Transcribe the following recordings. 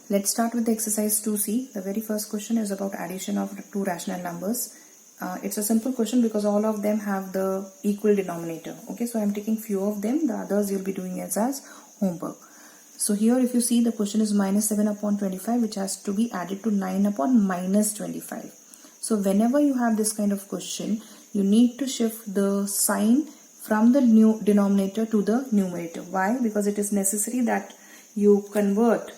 Let's start with the exercise 2C. The very first question is about addition of two rational numbers. It's a simple question because all of them have the equal denominator. Okay, so I'm taking few of them. The others you'll be doing as homework. So here if you see, the question is minus 7 upon 25, which has to be added to 9 upon minus 25. So whenever you have this kind of question, you need to shift the sign from the new denominator to the numerator. Why? Because it is necessary that you convert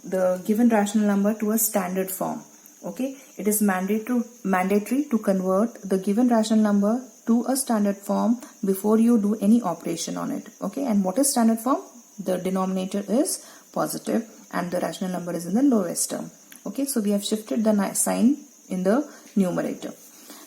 the given rational number to a standard form. Okay, it is mandatory to convert the given rational number to a standard form before you do any operation on it. Okay, and what is standard form? The denominator is positive and the rational number is in the lowest term. Okay, so we have shifted the sign in the numerator.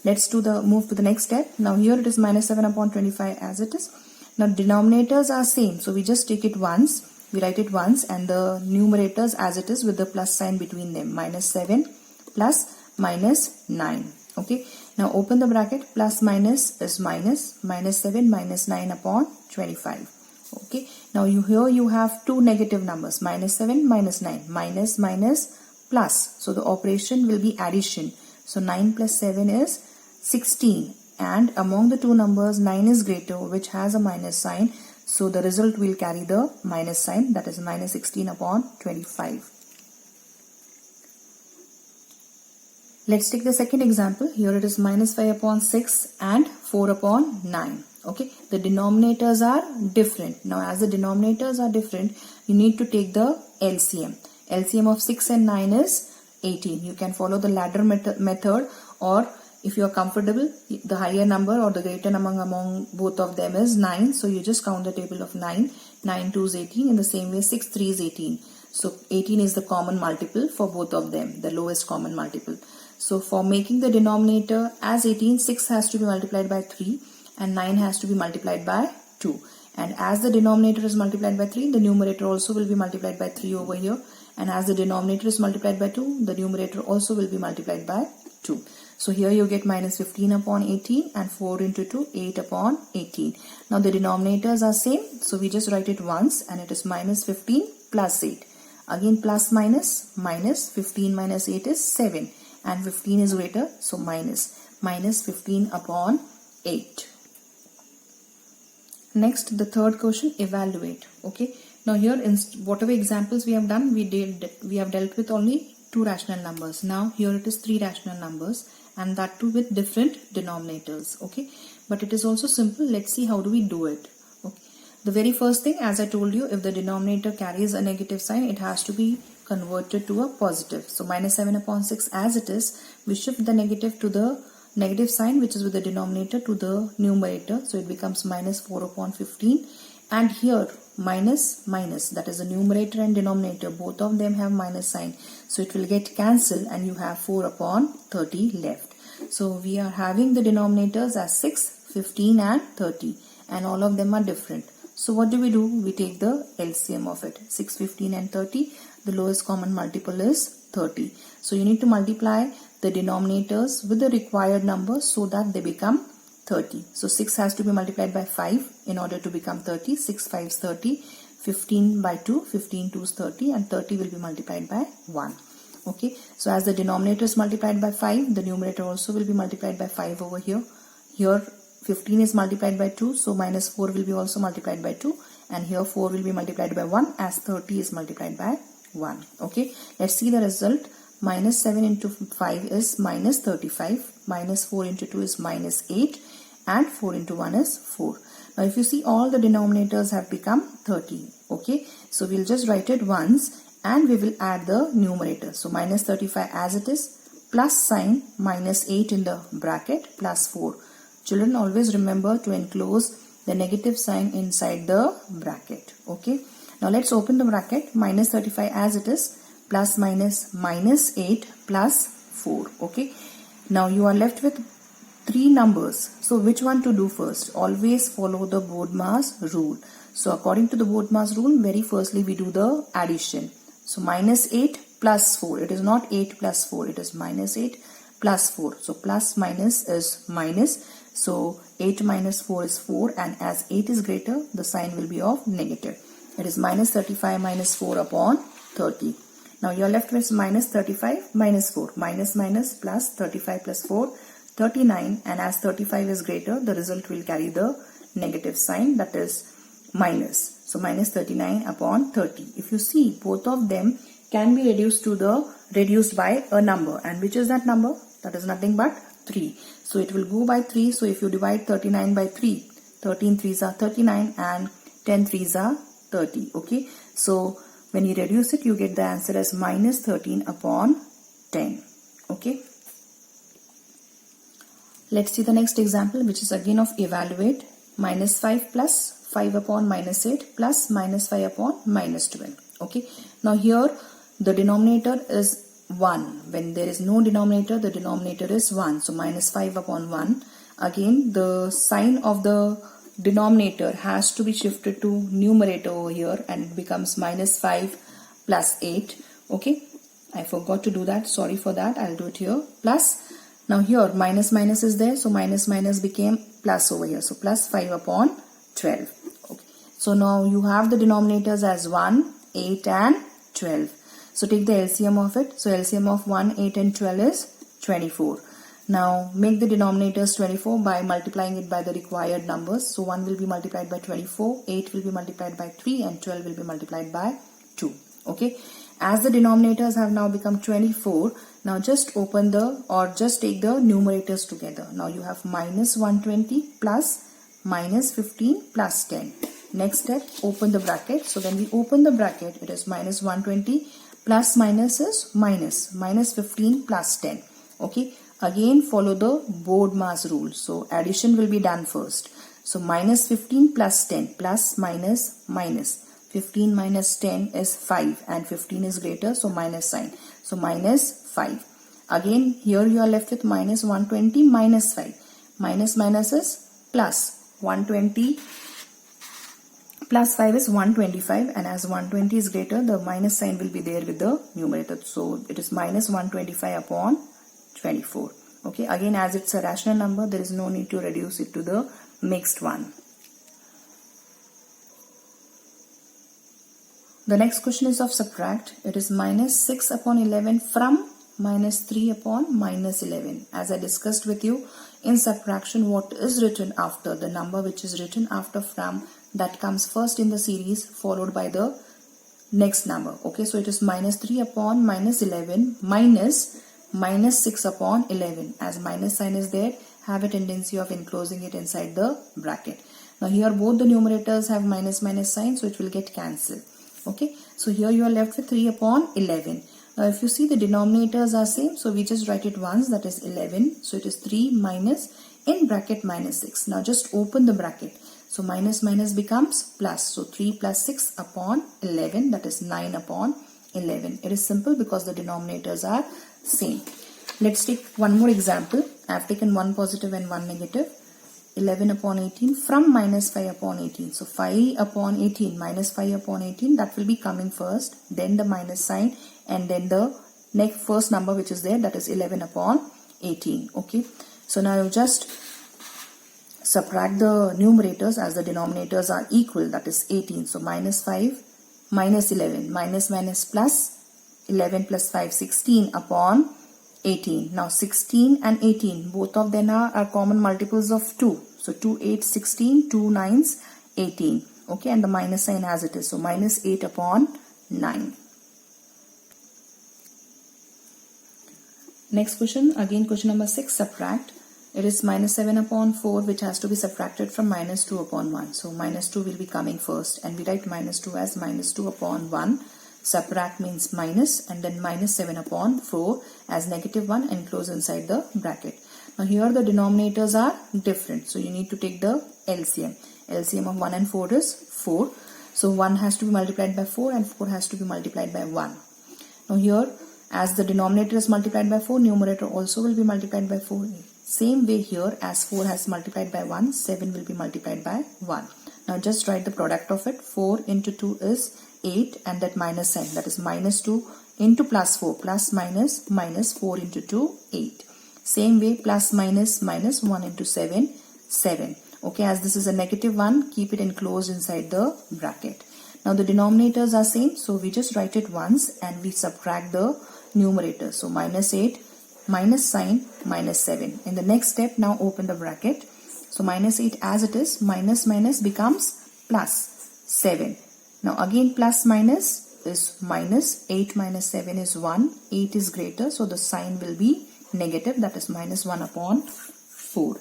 Let's move to the next step. Now here it is minus 7 upon 25 as it is. Now denominators are same, so we just take it once. We write it once and the numerators as it is with the plus sign between them. Minus 7 plus minus 9. Okay. Now open the bracket. Plus minus is minus. Minus 7 minus 9 upon 25. Okay. Now here you have two negative numbers. Minus 7 minus 9. Minus minus plus. So the operation will be addition. So 9 plus 7 is 16. And among the two numbers 9 is greater, which has a minus sign. So the result will carry the minus sign, that is minus 16 upon 25. Let's take the second example. Here it is minus 5 upon 6 and 4 upon 9. Okay, the denominators are different. Now as the denominators are different, you need to take the LCM. LCM of 6 and 9 is 18. You can follow the ladder method, or if you are comfortable, the higher number or the greater number among both of them is 9. So you just count the table of 9. 9 2 is 18. In the same way 6 3 is 18. So 18 is the common multiple for both of them, the lowest common multiple. So for making the denominator as 18, 6 has to be multiplied by 3 and 9 has to be multiplied by 2. And as the denominator is multiplied by 3, the numerator also will be multiplied by 3 over here. And as the denominator is multiplied by 2, the numerator also will be multiplied by 2. So here you get minus 15 upon 18 and 4 into 2, 8 upon 18. Now the denominators are same. So we just write it once and it is minus 15 plus 8. Again plus minus, minus 15 minus 8 is 7. And 15 is greater, so minus 15 upon 8. Next, the third question, evaluate. Okay. Now here, in whatever examples we have done, we have dealt with only two rational numbers. Now here it is three rational numbers, and that too with different denominators. Okay, but it is also simple. Let's see how do we do it. Okay, the very first thing, as I told you, if the denominator carries a negative sign, it has to be converted to a positive. So minus 7 upon 6 as it is, we shift the negative to the negative sign which is with the denominator to the numerator. So it becomes minus 4 upon 15. And here minus minus, that is the numerator and denominator, both of them have minus sign. So it will get cancelled and you have 4 upon 30 left. So we are having the denominators as 6, 15 and 30 and all of them are different. So what do? We take the LCM of it. 6, 15 and 30. The lowest common multiple is 30. So you need to multiply the denominators with the required number so that they become 30. So 6 has to be multiplied by 5 in order to become 30. 6 5 is 30. 15 by 2. 15 2 is 30 and 30 will be multiplied by 1. Okay. So as the denominator is multiplied by 5, the numerator also will be multiplied by 5 over here. Here 15 is multiplied by 2. So minus 4 will be also multiplied by 2. And here 4 will be multiplied by 1 as 30 is multiplied by 1. Okay. Let's see the result. Minus 7 into 5 is minus 35. Minus 4 into 2 is minus 8. And 4 into 1 is 4. Now if you see, all the denominators have become 30. Okay. So we'll just write it once and we will add the numerator. So minus 35 as it is, plus sign minus 8 in the bracket plus 4. Children, always remember to enclose the negative sign inside the bracket. Okay. Now let's open the bracket. Minus 35 as it is, plus minus minus 8 plus 4. Okay. Now you are left with three numbers. So which one to do first? Always follow the BODMAS rule. So according to the BODMAS rule, very firstly we do the addition. So minus 8 plus 4. It is not 8 plus 4. It is minus 8 plus 4. So plus minus is minus. So 8 minus 4 is 4, and as 8 is greater, the sign will be of negative. It is minus 35 minus 4 upon 30. Now you're left with minus 35 minus 4. Minus minus plus 35 plus 4, 39, and as 35 is greater, the result will carry the negative sign, that is minus. So minus 39 upon 30. If you see, both of them can be reduced by a number, and which is that number? That is nothing but 3. So it will go by 3. So if you divide 39 by 3, 13 3s are 39 and 10 3s are 30. Okay. So when you reduce it, you get the answer as minus 13 upon 10. Okay. Let's see the next example, which is again of evaluate. Minus 5 plus 5 upon minus 8 plus minus 5 upon minus 12. Okay. Now here the denominator is 1. When there is no denominator, the denominator is 1. So minus 5 upon 1. Again, the sign of the denominator has to be shifted to numerator over here, and it becomes minus 5 plus 8. Okay. I forgot to do that. Sorry for that. I'll do it here. Plus. Now here minus minus is there. So minus minus became plus over here. So plus 5 upon 12. Okay. So now you have the denominators as 1, 8 and 12. So take the LCM of it. So LCM of 1, 8 and 12 is 24. Now make the denominators 24 by multiplying it by the required numbers. So 1 will be multiplied by 24, 8 will be multiplied by 3 and 12 will be multiplied by 2. Okay. As the denominators have now become 24, now just take the numerators together. Now you have minus 120 plus minus 15 plus 10. Next step, open the bracket. So when we open the bracket, it is minus 120 plus minus is minus 15 plus 10. Okay. Again follow the BODMAS rule. So addition will be done first. So minus 15 plus 10 plus minus minus. 15 minus 10 is 5 and 15 is greater, so minus sign. So minus 5. Again here you are left with minus 120 minus 5. Minus minus is plus. 120 plus 5 is 125, and as 120 is greater, the minus sign will be there with the numerator. So it is minus 125 upon 24. Okay. Again, as it's a rational number, there is no need to reduce it to the mixed one. The next question is of subtract. It is minus 6 upon 11 from minus 3 upon minus 11. As I discussed with you, in subtraction, what is written after, the number which is written after from, that comes first in the series followed by the next number. Okay, so it is minus 3 upon minus 11 minus 6 upon 11. As minus sign is there, have a tendency of enclosing it inside the bracket. Now here both the numerators have minus minus sign, so it will get cancelled. Okay, so here you are left with 3 upon 11. Now if you see the denominators are same, so we just write it once, that is 11. So it is 3 minus in bracket minus 6. Now just open the bracket. So minus minus becomes plus. So 3 plus 6 upon 11, that is 9 upon 11. It is simple because the denominators are same. Let's take one more example. I have taken one positive and one negative. 11 upon 18 from minus 5 upon 18. So 5 upon 18 minus 5 upon 18, that will be coming first, then the minus sign, and then the next first number which is there, that is 11 upon 18. Okay. So now you just subtract the numerators as the denominators are equal, that is 18. So minus 5 minus 11, minus minus plus 11 plus 5, 16 upon 18. Now 16 and 18, both of them are common multiples of 2. So 2 8 16, 2 9s 18. Okay, and the minus sign as it is. So minus 8 upon 9. Next question, again question number 6, subtract. It is minus 7 upon 4, which has to be subtracted from minus 2 upon 1. So minus 2 will be coming first, and we write minus 2 as minus 2 upon 1. Subtract means minus, and then minus 7 upon 4 as negative 1 and close inside the bracket. Now here the denominators are different, so you need to take the LCM. LCM of 1 and 4 is 4. So 1 has to be multiplied by 4 and 4 has to be multiplied by 1. Now here, as the denominator is multiplied by 4, numerator also will be multiplied by 4. Same way here, as 4 has multiplied by 1, 7 will be multiplied by 1. Now just write the product of it. 4 into 2 is 8, and that minus sign, that is minus 2 into plus 4, plus minus minus 4 into 2, 8. Same way, plus minus minus 1 into 7, 7. Okay, as this is a negative 1, keep it enclosed inside the bracket. Now the denominators are same, so we just write it once and we subtract the numerator. So minus 8 minus sign minus 7. In the next step, now open the bracket. So minus 8 as it is, minus minus becomes plus 7. Now again plus minus is minus, 8 minus 7 is 1, 8 is greater, so the sign will be negative, that is minus 1 upon 4.